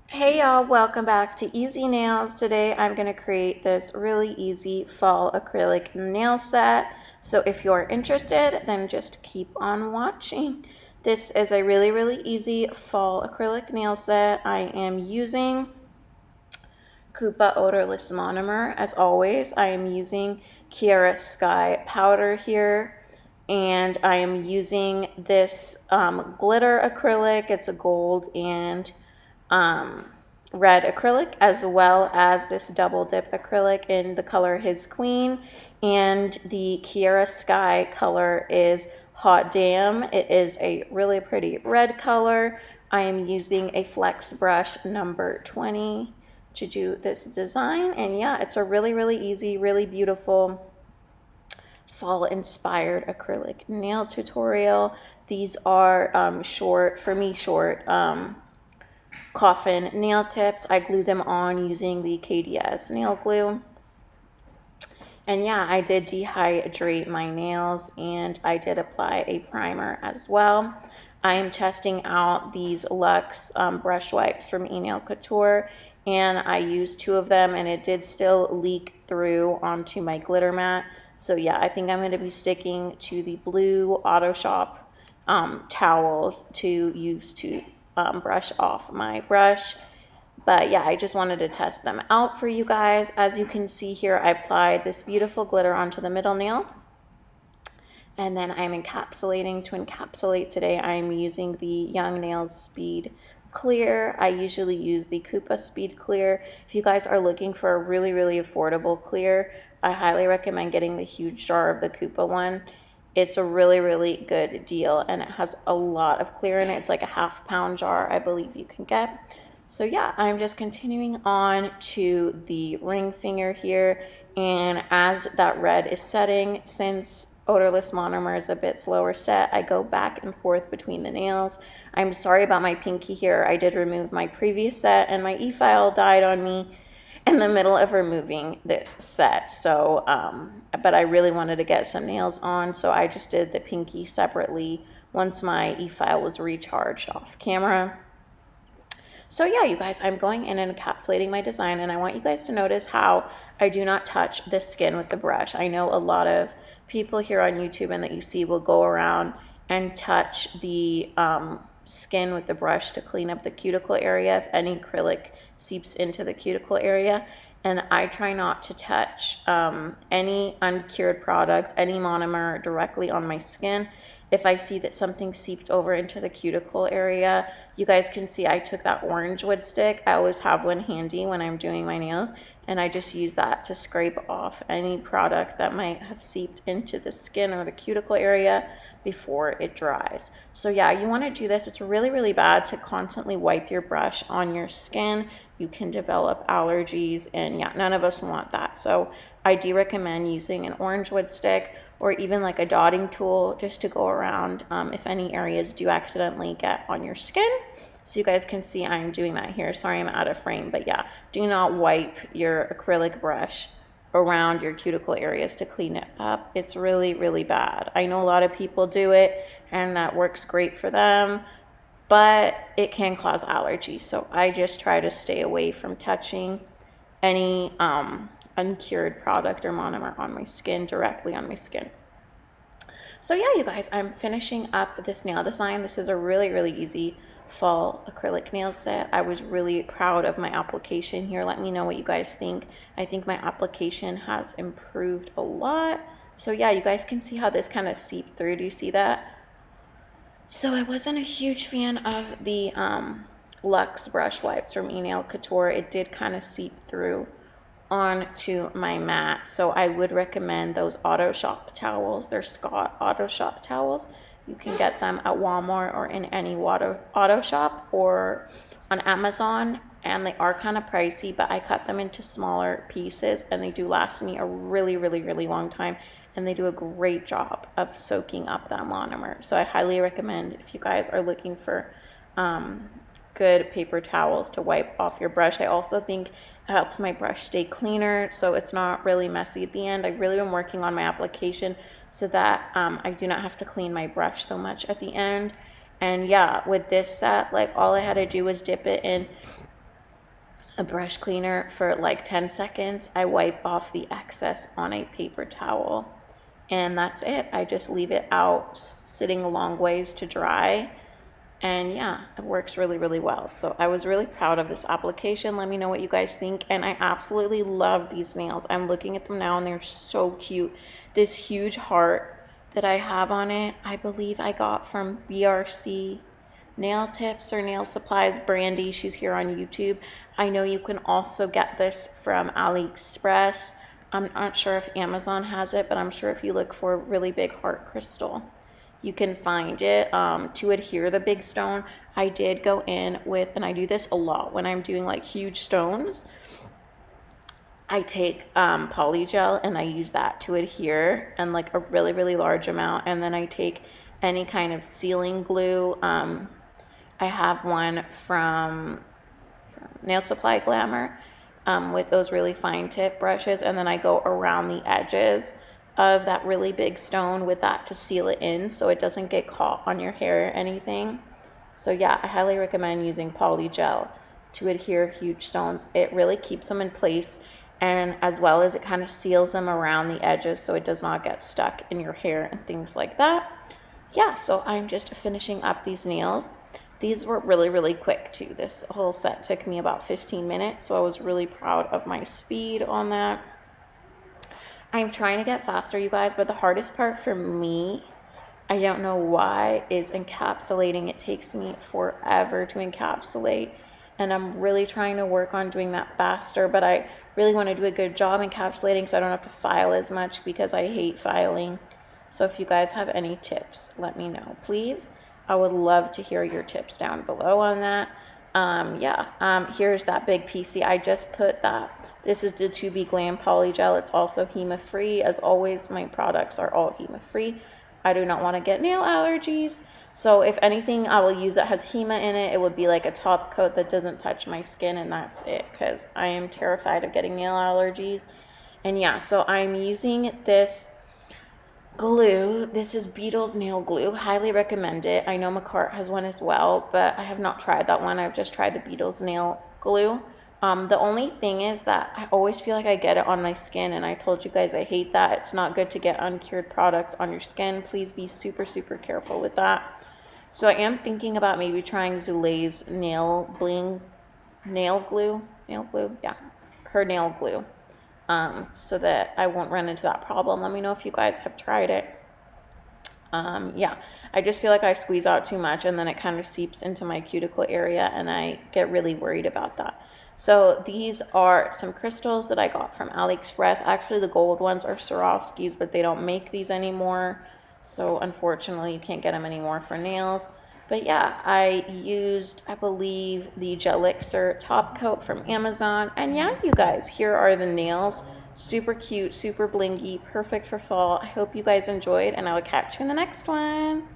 Hey y'all, welcome back to Easy Nails. Today I'm going to create this really easy fall acrylic nail set. So if you're interested, then just keep on watching. This is a really easy fall acrylic nail set. I am using Kupa odorless monomer. As always, I am using Kiara Sky powder here. And I am using this glitter acrylic. It's a gold and red acrylic, as well as this double dip acrylic in the color His Queen, and the Kiara Sky color is Hot Damn. It is a really pretty red color. I am using a flex brush number 20 to do this design, and yeah, it's a really easy, really beautiful fall inspired acrylic nail tutorial. These are short coffin nail tips. I glue them on using the KDS nail glue. And yeah, I did dehydrate my nails and I did apply a primer as well. I am testing out these Luxe brush wipes from Nail Couture, and I used 2 of them and it did still leak through onto my glitter mat. So yeah, I think I'm going to be sticking to the blue Auto Shop towels to use to brush off my brush. But yeah, I just wanted to test them out for you guys. As you can see here, I applied this beautiful glitter onto the middle nail. And then I'm encapsulating. To encapsulate today, I'm using the Young Nails Speed Clear. I usually use the Kupa Speed Clear. If you guys are looking for a really affordable clear, I highly recommend getting the huge jar of the Kupa one. It's a really good deal, and it has a lot of clear in it. It's like a half-pound jar, I believe you can get. So yeah, I'm just continuing on to the ring finger here, and as that red is setting, since odorless monomer is a bit slower set, I go back and forth between the nails. I'm sorry about my pinky here. I did remove my previous set, and my e-file died on me in the middle of removing this set. So, but I really wanted to get some nails on, so I just did the pinky separately once my e-file was recharged off camera. So yeah, you guys, I'm going in and encapsulating my design, and I want you guys to notice how I do not touch the skin with the brush. I know a lot of people here on YouTube and that you see will go around and touch the skin with the brush to clean up the cuticle area if any acrylic seeps into the cuticle area. And I try not to touch any uncured product, any monomer directly on my skin. If I see that something seeped over into the cuticle area, you guys can see I took that orange wood stick. I always have one handy when I'm doing my nails, and I just use that to scrape off any product that might have seeped into the skin or the cuticle area before it dries. So yeah, you want to do this. It's really bad to constantly wipe your brush on your skin. You can develop allergies, and yeah, none of us want that. So I do recommend using an orange wood stick or even like a dotting tool just to go around if any areas do accidentally get on your skin. So you guys can see I'm doing that here. Sorry, I'm out of frame, but yeah, do not wipe your acrylic brush around your cuticle areas to clean it up. It's really bad. I know a lot of people do it and that works great for them, but it can cause allergies. So I just try to stay away from touching any uncured product or monomer on my skin, directly on my skin. So yeah, you guys, I'm finishing up this nail design. This is a really easy fall acrylic nail set. I was really proud of my application here. Let me know what you guys think. I think my application has improved a lot. So yeah, you guys can see how this kind of seeped through. Do you see that? So I wasn't a huge fan of the Luxe brush wipes from Nail Couture. It did kind of seep through onto my mat. So I would recommend those Auto Shop towels. They're Scott Auto Shop towels. You can get them at Walmart or in any auto shop or on Amazon, and they are kind of pricey, but I cut them into smaller pieces and they do last me a really long time, and they do a great job of soaking up that monomer. So I highly recommend if you guys are looking for good paper towels to wipe off your brush. I also think it helps my brush stay cleaner so it's not really messy at the end. I've really been working on my application so that I do not have to clean my brush so much at the end. And yeah, with this set, like all I had to do was dip it in a brush cleaner for like 10 seconds. I wipe off the excess on a paper towel, and that's it. I just leave it out sitting a long ways to dry. And yeah, it works really, really well. So I was really proud of this application. Let me know what you guys think. And I absolutely love these nails. I'm looking at them now and they're so cute. This huge heart that I have on it, I believe I got from BRC Nail Tips or Nail Supplies. Brandy, she's here on YouTube. I know you can also get this from AliExpress. I'm not sure if Amazon has it, but I'm sure if you look for a really big heart crystal, you can find it. To adhere the big stone, I did go in with, and I do this a lot when I'm doing like huge stones, I take polygel and I use that to adhere, and like a really, really large amount. And then I take any kind of sealing glue. I have one from Nail Supply Glamour with those really fine tip brushes, and then I go around the edges of that really big stone with that to seal it in so it doesn't get caught on your hair or anything. So yeah, I highly recommend using polygel to adhere huge stones. It really keeps them in place, and as well as it kind of seals them around the edges so it does not get stuck in your hair and things like that. Yeah, so I'm just finishing up these nails. These were really, really quick too. This whole set took me about 15 minutes, so I was really proud of my speed on that. I'm trying to get faster, you guys, but the hardest part for me, I don't know why, is encapsulating. It takes me forever to encapsulate, and I'm really trying to work on doing that faster, but I really want to do a good job encapsulating so I don't have to file as much, because I hate filing. So if you guys have any tips, let me know, please. I would love to hear your tips down below on that. Here's that big PC. I just put that. This is the To Be Glam Polygel. It's also HEMA free. As always, my products are all HEMA free. I do not want to get nail allergies. So if anything I will use that has HEMA in it, it would be like a top coat that doesn't touch my skin, and that's it, because I am terrified of getting nail allergies. And yeah, so I'm using this glue. This is Beetle's nail glue. Highly recommend it. I know McCart has one as well, but I have not tried that one. I've just tried the Beetle's nail glue. The only thing is that I always feel like I get it on my skin, and I told you guys I hate that. It's not good to get uncured product on your skin. Please be super, super careful with that. So I am thinking about maybe trying Zulay's nail glue, yeah, her nail glue. So that I won't run into that problem. Let me know if you guys have tried it. Yeah, I just feel like I squeeze out too much and then it kind of seeps into my cuticle area, and I get really worried about that. So these are some crystals that I got from AliExpress. Actually, the gold ones are Swarovski's, but they don't make these anymore. So unfortunately, you can't get them anymore for nails. But yeah, I used, I believe, the Gelixir top coat from Amazon. And yeah, you guys, here are the nails. Super cute, super blingy, perfect for fall. I hope you guys enjoyed, and I will catch you in the next one.